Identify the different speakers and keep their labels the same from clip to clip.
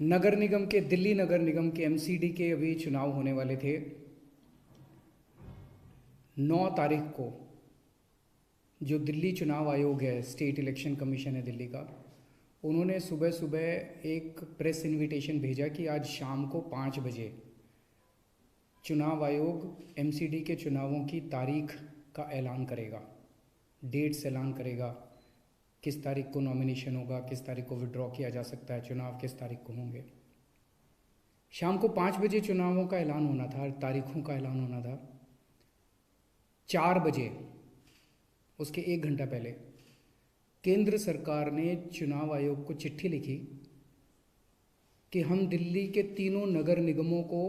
Speaker 1: नगर निगम के दिल्ली नगर निगम के एमसीडी के अभी चुनाव होने वाले थे 9 तारीख को। जो दिल्ली चुनाव आयोग है, स्टेट इलेक्शन कमीशन है दिल्ली का, उन्होंने सुबह सुबह एक प्रेस इनविटेशन भेजा कि आज शाम को 5 बजे चुनाव आयोग एमसीडी के चुनावों की तारीख का ऐलान करेगा, डेट्स ऐलान करेगा, किस तारीख को नॉमिनेशन होगा, किस तारीख को विड्रॉ किया जा सकता है, चुनाव किस तारीख को होंगे। शाम को 5 बजे चुनावों का ऐलान होना था, तारीखों का ऐलान होना था। 4 बजे, उसके 1 घंटा पहले, केंद्र सरकार ने चुनाव आयोग को चिट्ठी लिखी कि हम दिल्ली के तीनों नगर निगमों को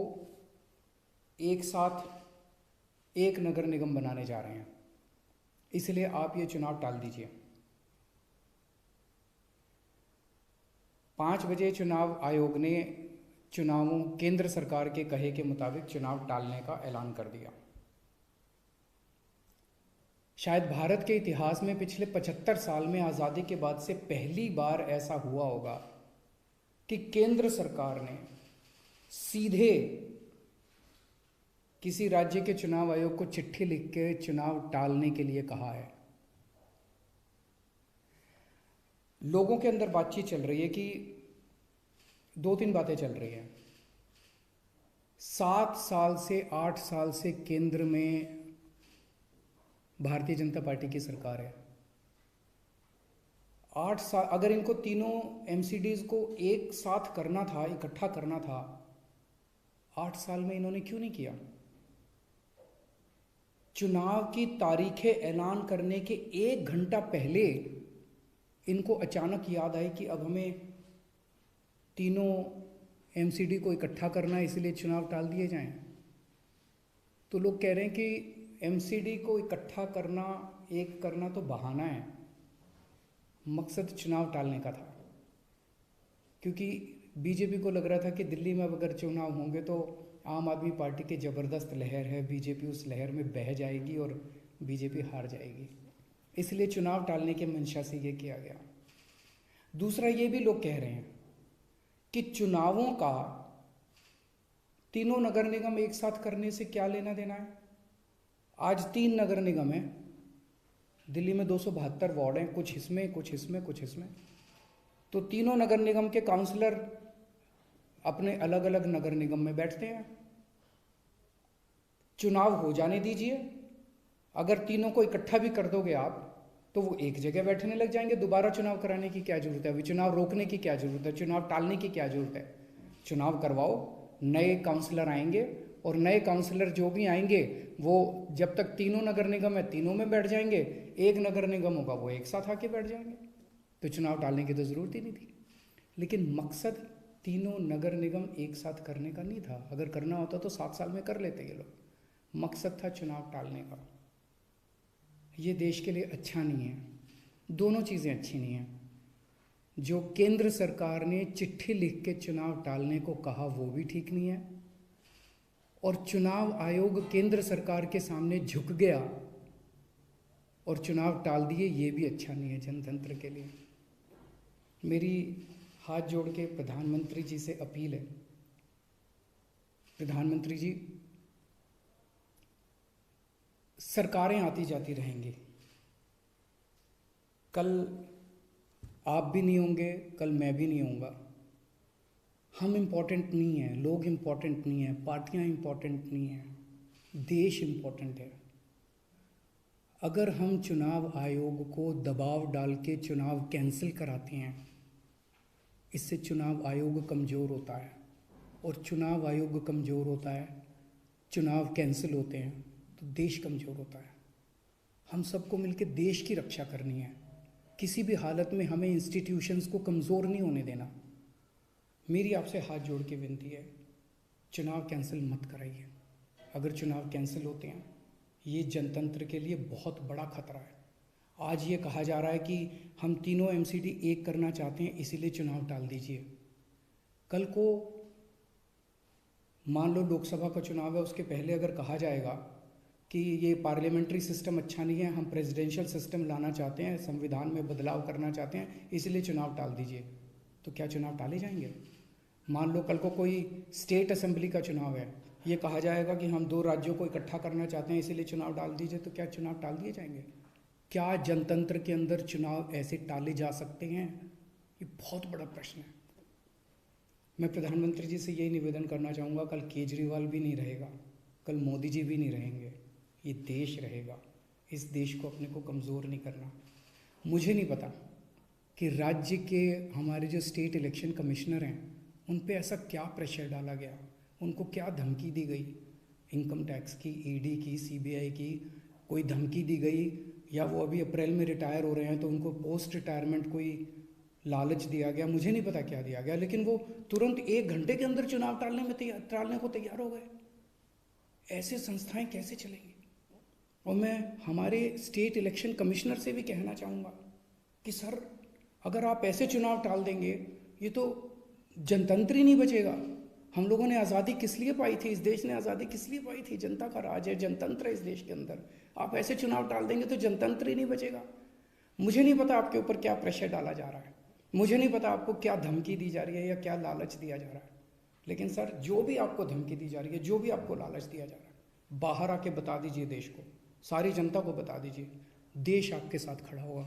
Speaker 1: एक साथ एक नगर निगम बनाने जा रहे हैं, इसलिए आप ये चुनाव टाल दीजिए। 5 बजे चुनाव आयोग ने चुनावों केंद्र सरकार के कहे के मुताबिक चुनाव टालने का ऐलान कर दिया। शायद भारत के इतिहास में पिछले 75 साल में आज़ादी के बाद से पहली बार ऐसा हुआ होगा कि केंद्र सरकार ने सीधे किसी राज्य के चुनाव आयोग को चिट्ठी लिख के चुनाव टालने के लिए कहा है। लोगों के अंदर बातचीत चल रही है कि 2-3 बातें चल रही हैं। 7 साल से 8 साल से केंद्र में भारतीय जनता पार्टी की सरकार है। 8 साल, अगर इनको तीनों एमसीडीज को एक साथ करना था, इकट्ठा करना था, 8 साल में इन्होंने क्यों नहीं किया? चुनाव की तारीखें ऐलान करने के 1 घंटा पहले इनको अचानक याद आई कि अब हमें तीनों एमसीडी को इकट्ठा करना है, इसलिए चुनाव टाल दिए जाएं। तो लोग कह रहे हैं कि एमसीडी को इकट्ठा करना, एक करना तो बहाना है, मकसद चुनाव टालने का था। क्योंकि बीजेपी को लग रहा था कि दिल्ली में अब अगर चुनाव होंगे तो आम आदमी पार्टी की ज़बरदस्त लहर है, बीजेपी उस लहर में बह जाएगी और बीजेपी हार जाएगी, इसलिए चुनाव टालने के मंशा से ये किया गया। दूसरा, ये भी लोग कह रहे हैं कि चुनावों का तीनों नगर निगम एक साथ करने से क्या लेना देना है। आज 3 नगर निगम हैं दिल्ली में, 272 वार्ड हैं, कुछ इसमें कुछ इसमें कुछ इसमें। तो तीनों नगर निगम के काउंसलर अपने अलग अलग नगर निगम में बैठते हैं। चुनाव हो जाने दीजिए, अगर तीनों को इकट्ठा भी कर दोगे आप तो वो एक जगह बैठने लग जाएंगे। दोबारा चुनाव कराने की क्या जरूरत है? अभी चुनाव रोकने की क्या जरूरत है? चुनाव टालने की क्या जरूरत है? चुनाव करवाओ, नए काउंसलर आएंगे और नए काउंसलर जो भी आएंगे वो जब तक तीनों नगर निगम है तीनों में बैठ जाएंगे, एक नगर निगम होगा वो एक साथ आके बैठ जाएंगे। तो चुनाव टालने की तो ज़रूरत ही नहीं थी। लेकिन मकसद तीनों नगर निगम एक साथ करने का नहीं था। अगर करना होता तो 7 साल में कर लेते ये लोग। मकसद था चुनाव टालने का। ये देश के लिए अच्छा नहीं है, दोनों चीज़ें अच्छी नहीं हैं। जो केंद्र सरकार ने चिट्ठी लिख के चुनाव टालने को कहा वो भी ठीक नहीं है, और चुनाव आयोग केंद्र सरकार के सामने झुक गया और चुनाव टाल दिए, ये भी अच्छा नहीं है जनतंत्र के लिए। मेरी हाथ जोड़ के प्रधानमंत्री जी से अपील है, प्रधानमंत्री जी, सरकारें आती जाती रहेंगी, कल आप भी नहीं होंगे, कल मैं भी नहीं होऊंगा। हम इम्पोर्टेंट नहीं हैं, लोग इम्पोर्टेंट नहीं हैं, पार्टियां इम्पोर्टेंट नहीं हैं, देश इम्पोर्टेंट है। अगर हम चुनाव आयोग को दबाव डाल के चुनाव कैंसिल कराते हैं, इससे चुनाव आयोग कमज़ोर होता है, और चुनाव आयोग कमज़ोर होता है, चुनाव कैंसिल होते हैं तो देश कमज़ोर होता है। हम सबको मिलकर देश की रक्षा करनी है। किसी भी हालत में हमें इंस्टीट्यूशंस को कमज़ोर नहीं होने देना। मेरी आपसे हाथ जोड़ के विनती है, चुनाव कैंसिल मत कराइए। अगर चुनाव कैंसिल होते हैं, ये जनतंत्र के लिए बहुत बड़ा खतरा है। आज ये कहा जा रहा है कि हम तीनों एमसीडी एक करना चाहते हैं, इसीलिए चुनाव टाल दीजिए। कल को मान लो लोकसभा का चुनाव है, उसके पहले अगर कहा जाएगा कि ये पार्लियामेंट्री सिस्टम अच्छा नहीं है, हम प्रेसिडेंशियल सिस्टम लाना चाहते हैं, संविधान में बदलाव करना चाहते हैं, इसलिए चुनाव टाल दीजिए, तो क्या चुनाव टाले जाएंगे? मान लो कल को कोई स्टेट असेंबली का चुनाव है, ये कहा जाएगा कि हम 2 राज्यों को इकट्ठा करना चाहते हैं इसीलिए चुनाव टाल दीजिए, तो क्या चुनाव टाल दिए जाएंगे? क्या जनतंत्र के अंदर चुनाव ऐसे टाले जा सकते हैं? ये बहुत बड़ा प्रश्न है। मैं प्रधानमंत्री जी से यही निवेदन करना चाहूँगा, कल केजरीवाल भी नहीं रहेगा, कल मोदी जी भी नहीं रहेंगे, ये देश रहेगा। इस देश को अपने को कमज़ोर नहीं करना। मुझे नहीं पता कि राज्य के हमारे जो स्टेट इलेक्शन कमिश्नर हैं उन पे ऐसा क्या प्रेशर डाला गया, उनको क्या धमकी दी गई, इनकम टैक्स की, ईडी की, सीबीआई की कोई धमकी दी गई, या वो अभी अप्रैल में रिटायर हो रहे हैं तो उनको पोस्ट रिटायरमेंट कोई लालच दिया गया, मुझे नहीं पता क्या दिया गया, लेकिन वो तुरंत 1 घंटे के अंदर चुनाव टालने को तैयार हो गए। ऐसे संस्थाएं कैसे चलेंगी? और मैं हमारे स्टेट इलेक्शन कमिश्नर से भी कहना चाहूँगा कि सर, अगर आप ऐसे चुनाव टाल देंगे, ये तो जनतंत्र ही नहीं बचेगा। हम लोगों ने आज़ादी किस लिए पाई थी? इस देश ने आज़ादी किस लिए पाई थी? जनता का राज है, जनतंत्र है इस देश के अंदर। आप ऐसे चुनाव टाल देंगे तो जनतंत्र ही नहीं बचेगा। मुझे नहीं पता आपके ऊपर क्या प्रेशर डाला जा रहा है, मुझे नहीं पता आपको क्या धमकी दी जा रही है या क्या लालच दिया जा रहा है, लेकिन सर, जो भी आपको धमकी दी जा रही है, जो भी आपको लालच दिया जा रहा है, बाहर आके बता दीजिए देश को, सारी जनता को बता दीजिए। देश आपके साथ खड़ा होगा,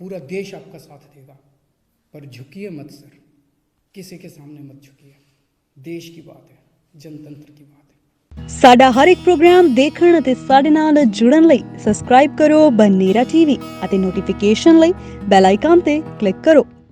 Speaker 1: पूरा देश आपका साथ देगा। पर झुकिए मत सर, किसी के सामने मत झुकिए। देश की बात है, जनतंत्र की बात है।
Speaker 2: ਸਾਡਾ ਹਰ ਇੱਕ ਪ੍ਰੋਗਰਾਮ ਦੇਖਣ ਅਤੇ ਸਾਡੇ ਨਾਲ ਜੁੜਨ ਲਈ ਸਬਸਕ੍ਰਾਈਬ ਕਰੋ ਬਨੇਰਾ ਟੀਵੀ ਅਤੇ ਨੋਟੀਫਿਕੇਸ਼ਨ ਲਈ ਬੈਲ ਆਈਕਨ ਤੇ ਕਲਿੱਕ ਕਰੋ।